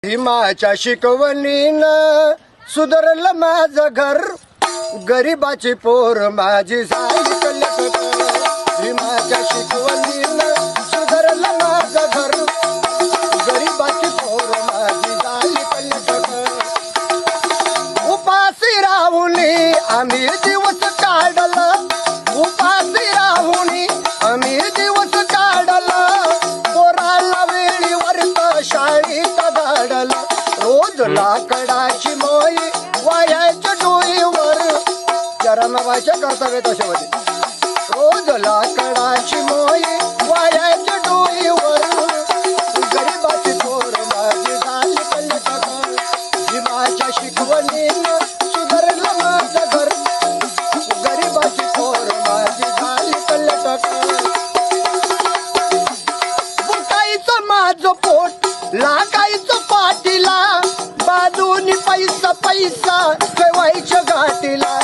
भीमाच्या शिकवणीनं सुधारलं माझं घर, गरीबाची पोर माझी झाली कल्याण. भीमाच्या शिकवणीनं सुधारलं माझं घर, गरीबाची पोर माझी झाली कल्याण. उपाशी राहुनी आम्ही दिवस काढला, उपाशी राहुनी आम्ही दिवस काढला. पोराला वेळीवर शाळेत धाडला, रोज लाकडाची मोई वायाच्या डोईवर. रमाबाईच्या कर्तव्य दशेमध्ये रोज लाकडाची मोई वायाच्या डोईवर, गरीबाची पोर माझी झाली कल्याण. भीमाच्या शिकवणीनं सुधारलं माझं घर, गरीबाची पोर माझी झाली कल्याण. बुकाईचं माझं पोट लागायचं पाठीला, बाजूनी पैसा पैसा ठेवायच्या घाटीला,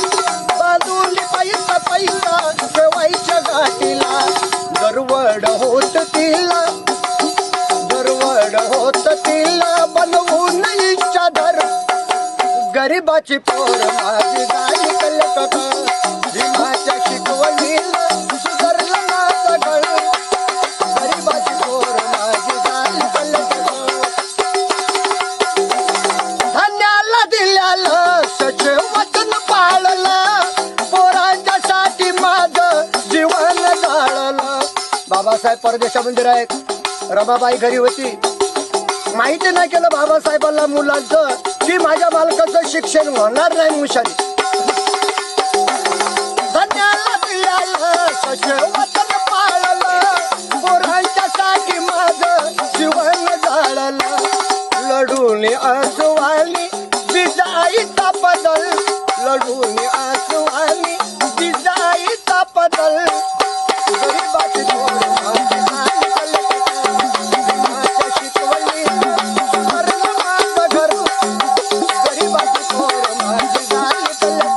बाजूनी पैसा पैसा ठेवायच्या घाटीला. दरवड होत तिला, दरवड होत तिला बनवून इच्छा धर, गरीबाची पोर माझी झाली कल्याण. भीमाच्या शिकवणीला सुधारलं माझं घर, गरीबाची पोर माझी झाली कल्याण. धान्याला दिल्याला सचे वचन पाळलं, पोरांच्यासाठी माझं जीवन जाळलं. बाबासाहेब परदेशामध्ये आहेत, रमाबाई घरी होती. माहिती नाही केलं बाबासाहेबांना मुलांचं की माझ्या बालकाचं शिक्षण होणार नाही हुशारी. धान्याला दिल्याला सचे वचन पाळलं, पोरांच्यासाठी माझं जीवन जाळलं. लढून आसवानी विजाईचा बदल, लढून आसवानी विजाईचा बदल, गरीबाची पोर माझी झाली कल्याण. भीमाच्या शिकवणीनं सुधारलं माझं घर, गरीबाची पोर माझी झाली कल्याण.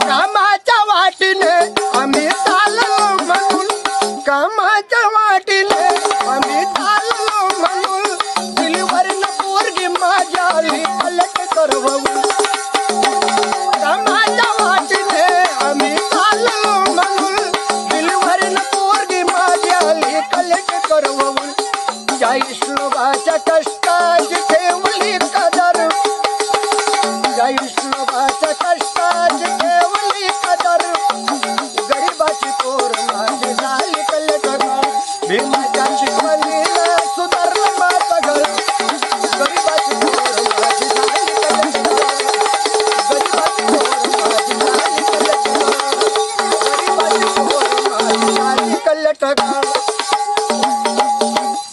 कामाच्या वाटीने आम्ही चाललो म्हणून, कामाच्या वाटीने आम्ही चाललो म्हणून, दिलीवरनं पोरगी माझ्या आली कल्याण करवून. कामाच्या वाटीने आम्ही चाललो म्हणून, दिलीवरनं पोरगी माझ्या आली कल्याण करवून. 40 लोकांच्या कष्टाची ठेवली कदर, 40 लोकांच्या कष्टाची ठेवली कदर, गरीबाची पोर माझी झाली कल्याण. भीमाच्या शिकवणीला सुधारलं माझं घर, गरीबाची पोर माझी झाली कल्याण. गरीबाची पोर माझी झाली कल्याण, गरीबाची पोर माझी झाली कल्याण.